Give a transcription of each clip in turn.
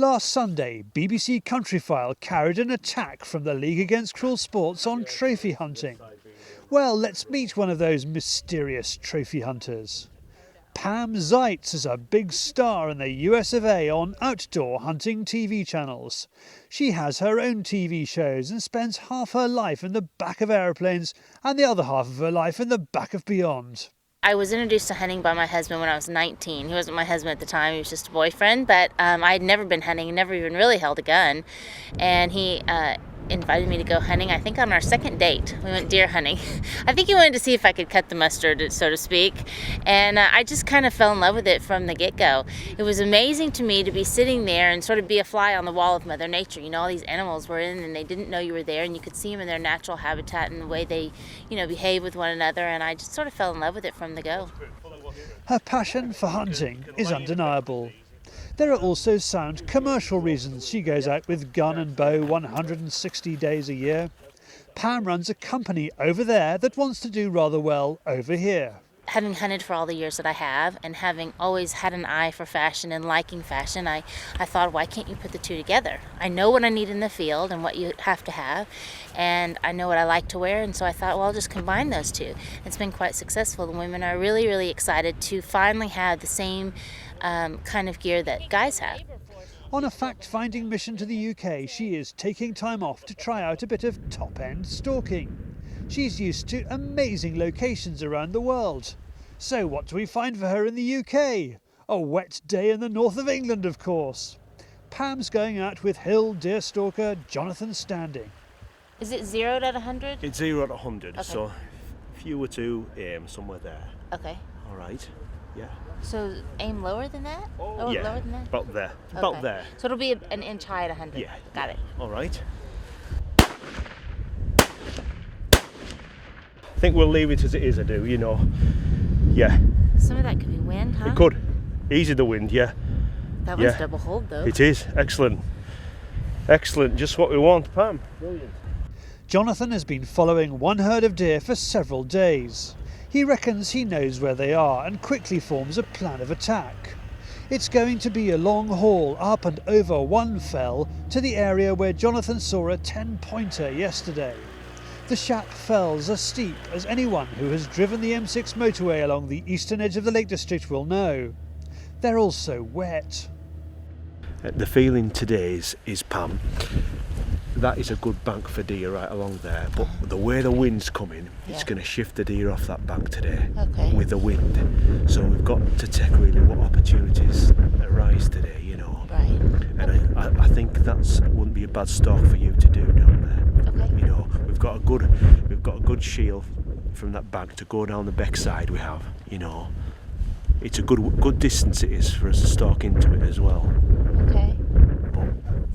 Last Sunday, BBC Countryfile carried an attack from the League Against Cruel Sports on trophy hunting. Well, let's meet one of those mysterious trophy hunters. Pam Zaitz is a big star in the US of A on outdoor hunting TV channels. She has her own TV shows and spends half her life in the back of aeroplanes and the other half of her life in the back of beyond. I was introduced to hunting by my husband when I was 19. He wasn't my husband at the time, he was just a boyfriend, but I had never been hunting, never even really held a gun. And he invited me to go hunting, I think on our second date. We went deer hunting. I think he wanted to see if I could cut the mustard, so to speak. And I just kind of fell in love with it from the get-go. It was amazing to me to be sitting there and sort of be a fly on the wall of Mother Nature. You know, all these animals were in and they didn't know you were there, and you could see them in their natural habitat and the way they, behave with one another, and I just sort of fell in love with it from the go. Her passion for hunting is undeniable. There are also sound commercial reasons she goes out with gun and bow 160 days a year. Pam runs a company over there that wants to do rather well over here. Having hunted for all the years that I have, and having always had an eye for fashion and liking fashion, I thought, why can't you put the two together? I know what I need in the field and what you have to have, and I know what I like to wear, and so I thought, well, I'll just combine those two. It's been quite successful. The women are really, really excited to finally have the same kind of gear that guys have. On a fact-finding mission to the UK, she is taking time off to try out a bit of top-end stalking. She's used to amazing locations around the world. So what do we find for her in the UK? A wet day in the north of England, of course. Pam's going out with hill deer stalker Jonathan Standing. Is it 0 to 100? It's 0 to 100, okay. So if you were to aim somewhere there. Okay. All right, yeah. So aim lower than that? Oh, yeah, lower than that? about there, okay. about there. So it'll be an inch high at 100? Yeah. Got it. All right. I think we'll leave it as it is, Yeah. Some of that could be wind, huh? It could. Easy the wind, yeah. That one's double hold, though. It is. Excellent. Excellent. Just what we want, Pam. Brilliant. Jonathan has been following one herd of deer for several days. He reckons he knows where they are and quickly forms a plan of attack. It's going to be a long haul up and over one fell to the area where Jonathan saw a 10-pointer yesterday. The Shap fells are steep, as anyone who has driven the M6 motorway along the eastern edge of the Lake District will know. They're also wet. The feeling today is Pam, that is a good bank for deer right along there, but the way the wind's coming, it's going to shift the deer off that bank today with the wind. So we've got to take really what opportunities arise today, Right. And I think that's wouldn't be a bad stalk for you to do down there. Okay. We've got a good shield from that bank to go down the back side. We have, it's a good distance it is for us to stalk into it as well. Okay. But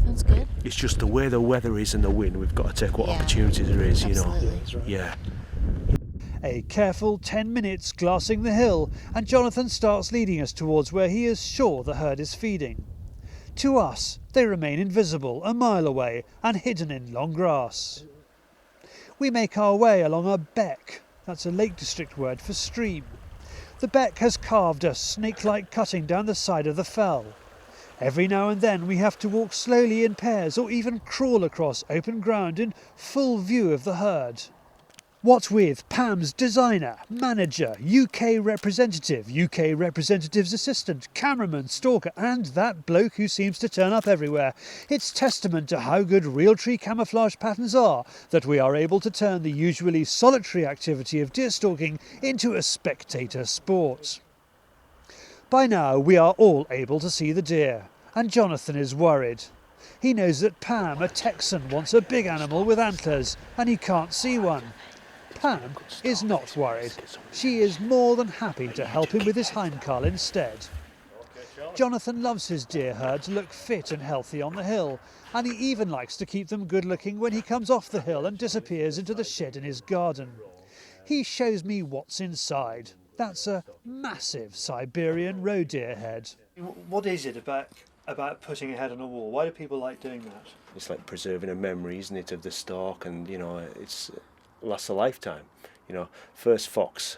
sounds good. it's just the way the weather is and the wind. We've got to take what opportunities there is, Absolutely. Yeah. A careful 10 minutes glassing the hill, and Jonathan starts leading us towards where he is sure the herd is feeding. To us, they remain invisible a mile away and hidden in long grass. We make our way along a beck, that's a Lake District word for stream. The beck has carved a snake-like cutting down the side of the fell. Every now and then we have to walk slowly in pairs or even crawl across open ground in full view of the herd. What with Pam's designer, manager, UK representative's assistant, cameraman, stalker and that bloke who seems to turn up everywhere, it's testament to how good Realtree camouflage patterns are that we are able to turn the usually solitary activity of deer stalking into a spectator sport. By now we are all able to see the deer, and Jonathan is worried. He knows that Pam, a Texan, wants a big animal with antlers, and he can't see one. Pam is not worried. She is more than happy to help him with his hindcarl instead. Jonathan loves his deer herd to look fit and healthy on the hill, and he even likes to keep them good looking when he comes off the hill and disappears into the shed in his garden. He shows me what's inside. That's a massive Siberian roe deer head. What is it about putting a head on a wall? Why do people like doing that? It's like preserving a memory, isn't it, of the stalk, and it lasts a lifetime. First fox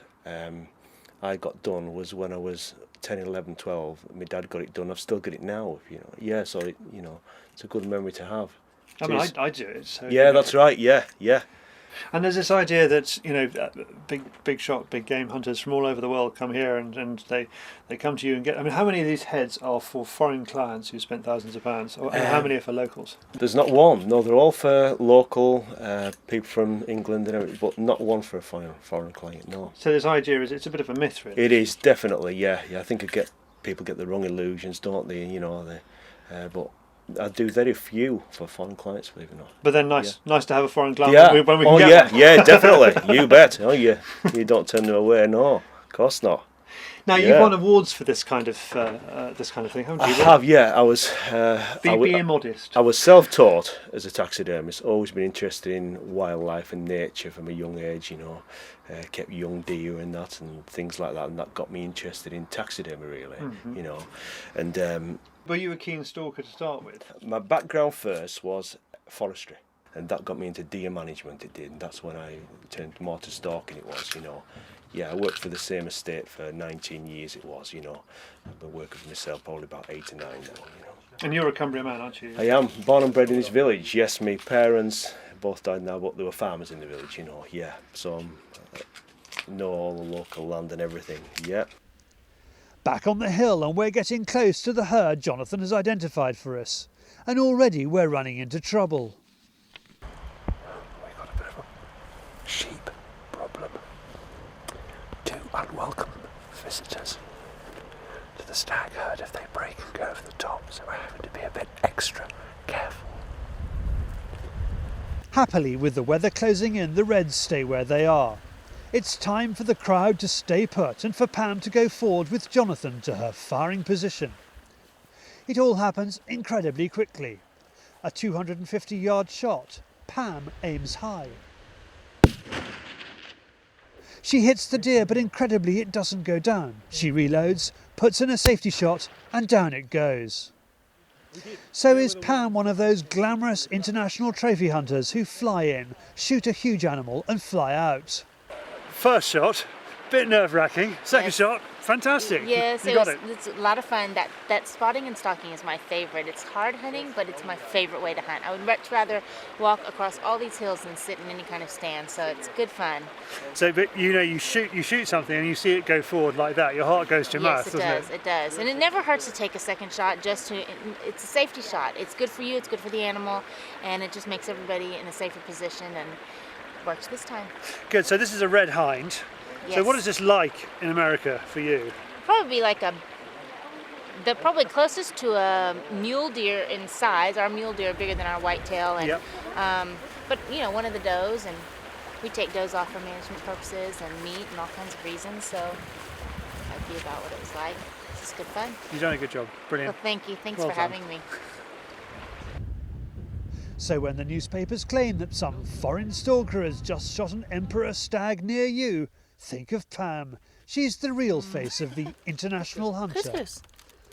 I got done was when I was 10, 11, 12. My dad got it done. I've still got it now, you know. Yeah, so it's a good memory to have. I mean, I do it. So, yeah, that's right. Yeah. And there's this idea that big shot, big game hunters from all over the world come here and they come to you and get. I mean, how many of these heads are for foreign clients who spent thousands of pounds, and how many are for locals? There's not one. No, they're all for local people from England and everything, but not one for a foreign client. No. So this idea is it's a bit of a myth, really. It is definitely. Yeah. I think people get the wrong illusions, don't they? But I do very few for foreign clients, believe it or not. But then nice to have a foreign client when we can get one. Yeah, definitely. You bet. Oh, yeah. You don't turn them away. No, of course not. Now you've won awards for this kind of thing, haven't you? I have. Yeah, I was. Be immodest. I was self-taught as a taxidermist. Always been interested in wildlife and nature from a young age. Kept young deer and that and things like that, and that got me interested in taxidermy really. Mm-hmm. And. Were you a keen stalker to start with? My background first was forestry, and that got me into deer management. It did, and that's when I turned more to stalking. It was, I worked for the same estate for 19 years. It was, I've been working for myself probably about 8 or 9 now. And you're a Cumbria man, aren't you? I am, born and bred in this village. Yes, my parents both died now, but they were farmers in the village. Yeah. So I know all the local land and everything. Yeah. Back on the hill, and we're getting close to the herd Jonathan has identified for us. And already we're running into trouble. We've got a bit of a sheep problem. 2 unwelcome visitors to the stag herd if they break and go over the top, so we're having to be a bit extra careful. Happily, with the weather closing in, the Reds stay where they are. It's time for the crowd to stay put and for Pam to go forward with Jonathan to her firing position. It all happens incredibly quickly. A 250-yard shot. Pam aims high. She hits the deer, but incredibly it doesn't go down. She reloads, puts in a safety shot, and down it goes. So is Pam one of those glamorous international trophy hunters who fly in, shoot a huge animal and fly out. First shot, bit nerve-wracking. Second shot, fantastic. Yes, it's a lot of fun. That spotting and stalking is my favorite. It's hard hunting, but it's my favorite way to hunt. I would much rather walk across all these hills than sit in any kind of stand, so it's good fun. So, but you shoot something and you see it go forward like that, your heart goes to your mouth, doesn't it? Yes, it does. And it never hurts to take a second shot, it's a safety shot. It's good for you, it's good for the animal, and it just makes everybody in a safer position and works this time. Good, so this is a red hind. Yes. So what is this like in America for you? Probably like the probably closest to a mule deer in size. Our mule deer are bigger than our whitetail, and but one of the does, and we take does off for management purposes and meat and all kinds of reasons. So that'd be about what it was like. It's just good fun. You've done a good job. Brilliant. Well, thank you. Thanks for having me. So when the newspapers claim that some foreign stalker has just shot an emperor stag near you, think of Pam. She's the real face of the international hunter. Couscous.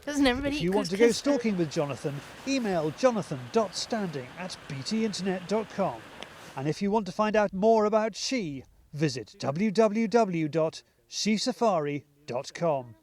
Doesn't everybody If you want to go stalking with Jonathan, email jonathan.standing@btinternet.com. And if you want to find out more about she, visit www.shesafari.com.